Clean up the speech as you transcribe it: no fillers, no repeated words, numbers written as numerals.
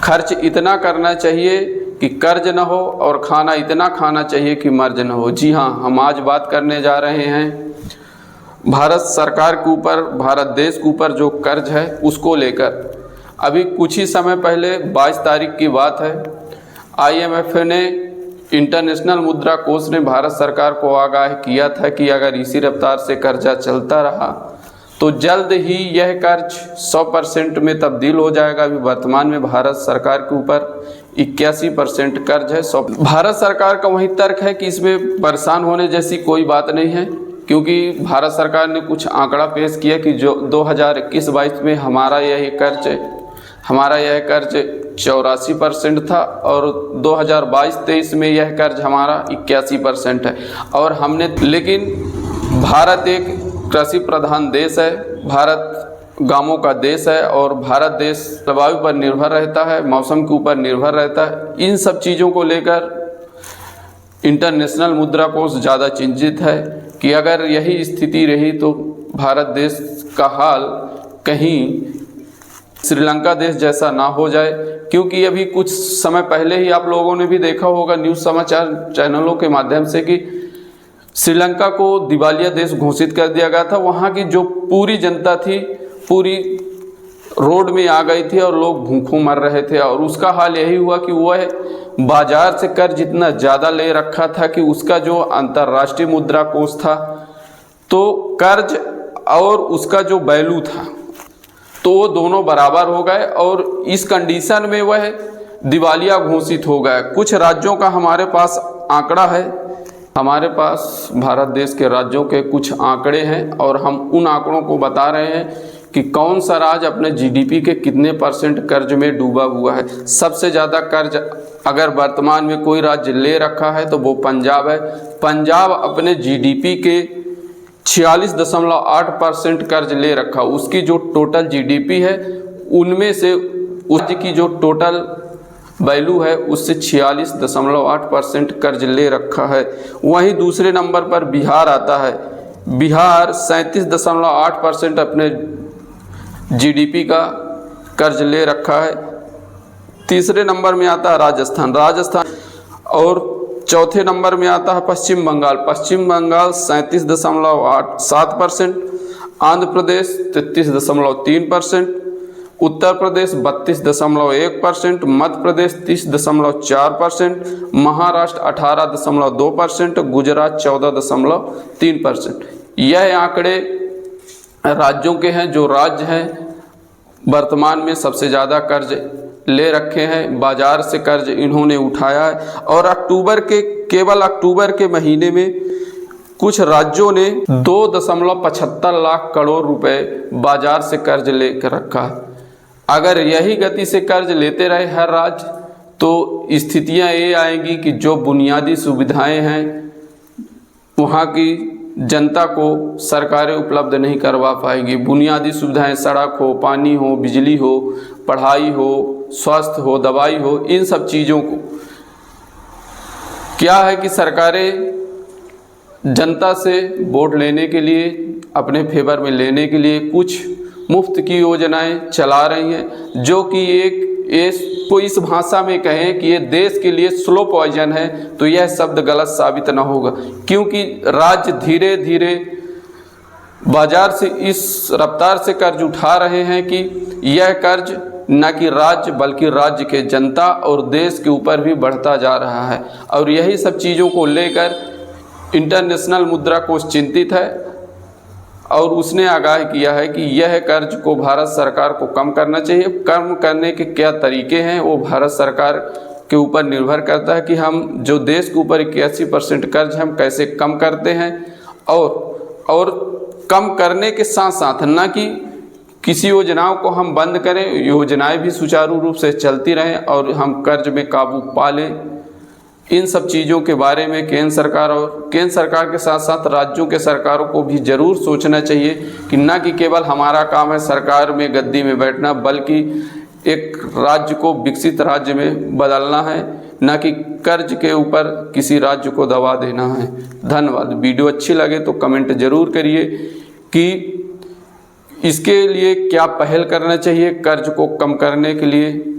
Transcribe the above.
खर्च इतना करना चाहिए कि कर्ज न हो और खाना इतना खाना चाहिए कि मर्ज न हो। जी हाँ, हम आज बात करने जा रहे हैं भारत सरकार के ऊपर, भारत देश के ऊपर जो कर्ज है उसको लेकर। अभी कुछ ही समय पहले 22 तारीख की बात है, IMF ने, इंटरनेशनल मुद्रा कोष ने भारत सरकार को आगाह किया था कि अगर इसी रफ्तार से कर्जा चलता रहा तो जल्द ही यह कर्ज 100% में तब्दील हो जाएगा। अभी वर्तमान में भारत सरकार के ऊपर 81% कर्ज है। भारत सरकार का वही तर्क है कि इसमें परेशान होने जैसी कोई बात नहीं है, क्योंकि भारत सरकार ने कुछ आंकड़ा पेश किया कि जो 2021-22 में हमारा यह कर्ज 84% था और 2022-23 में यह कर्ज हमारा 81% है। और हमने, लेकिन भारत एक कृषि प्रधान देश है, भारत गांवों का देश है और भारत देश जलवायु पर निर्भर रहता है, मौसम के ऊपर निर्भर रहता है। इन सब चीज़ों को लेकर इंटरनेशनल मुद्रा कोष ज़्यादा चिंतित है कि अगर यही स्थिति रही तो भारत देश का हाल कहीं श्रीलंका देश जैसा ना हो जाए। क्योंकि अभी कुछ समय पहले ही आप लोगों ने भी देखा होगा न्यूज़ समाचार चैनलों के माध्यम से कि श्रीलंका को दिवालिया देश घोषित कर दिया गया था। वहाँ की जो पूरी जनता थी पूरी रोड में आ गई थी और लोग भूखों मर रहे थे। और उसका हाल यही हुआ कि वह बाजार से कर्ज इतना ज़्यादा ले रखा था कि उसका जो अंतर्राष्ट्रीय मुद्रा कोष था तो कर्ज और उसका जो वैल्यू था तो वो दोनों बराबर हो गए और इस कंडीशन में वह दिवालिया घोषित हो गया। कुछ राज्यों का हमारे पास आंकड़ा है, हमारे पास भारत देश के राज्यों के कुछ आंकड़े हैं और हम उन आंकड़ों को बता रहे हैं कि कौन सा राज्य अपने GDP के कितने % कर्ज में डूबा हुआ है। सबसे ज़्यादा कर्ज अगर वर्तमान में कोई राज्य ले रखा है तो वो पंजाब है। पंजाब अपने GDP के 46.8% कर्ज ले रखा। उसकी जो टोटल GDP है उनमें से उसकी जो टोटल वैल्यू है उससे 46.8% कर्ज ले रखा है। वहीं दूसरे नंबर पर बिहार आता है। बिहार 37.8% अपने GDP का कर्ज ले रखा है। तीसरे नंबर में आता है राजस्थान और चौथे नंबर में आता है पश्चिम बंगाल 37.7%, आंध्र प्रदेश 33.3%, उत्तर प्रदेश 32.1%, मध्य प्रदेश 30.4%, महाराष्ट्र 18.2%, गुजरात 14.3%। यह आंकड़े राज्यों के हैं जो राज्य हैं वर्तमान में सबसे ज़्यादा कर्ज ले रखे हैं, बाजार से कर्ज इन्होंने उठाया है। और केवल अक्टूबर के महीने में कुछ राज्यों ने 2.75 लाख करोड़ रुपए बाजार से कर्ज लेकर रखा है। अगर यही गति से कर्ज लेते रहे हर राज्य तो स्थितियां ये आएंगी कि जो बुनियादी सुविधाएं हैं वहाँ की जनता को सरकारें उपलब्ध नहीं करवा पाएंगी। बुनियादी सुविधाएं, सड़क हो, पानी हो, बिजली हो, पढ़ाई हो, स्वास्थ्य हो, दवाई हो, इन सब चीज़ों को क्या है कि सरकारें जनता से वोट लेने के लिए, अपने फेवर में लेने के लिए कुछ मुफ्त की योजनाएं चला रही हैं, जो कि कोई इस भाषा में कहें कि ये देश के लिए स्लो पॉइजन है तो यह शब्द गलत साबित न होगा। क्योंकि राज्य धीरे धीरे बाजार से इस रफ्तार से कर्ज उठा रहे हैं कि यह कर्ज न कि राज्य बल्कि राज्य के जनता और देश के ऊपर भी बढ़ता जा रहा है। और यही सब चीज़ों को लेकर इंटरनेशनल मुद्रा कोष चिंतित है और उसने आगाह किया है कि यह कर्ज को भारत सरकार को कम करना चाहिए। कम करने के क्या तरीके हैं वो भारत सरकार के ऊपर निर्भर करता है कि हम जो देश के ऊपर 81% कर्ज हम कैसे कम करते हैं और कम करने के साथ साथ न कि किसी योजनाओं को हम बंद करें, योजनाएं भी सुचारू रूप से चलती रहें और हम कर्ज में काबू पा लें। इन सब चीज़ों के बारे में केंद्र सरकार के साथ साथ राज्यों के सरकारों को भी ज़रूर सोचना चाहिए कि न कि केवल हमारा काम है सरकार में गद्दी में बैठना, बल्कि एक राज्य को विकसित राज्य में बदलना है, न कि कर्ज के ऊपर किसी राज्य को दबा देना है। धन्यवाद। वीडियो अच्छी लगे तो कमेंट ज़रूर करिए कि इसके लिए क्या पहल करना चाहिए कर्ज को कम करने के लिए।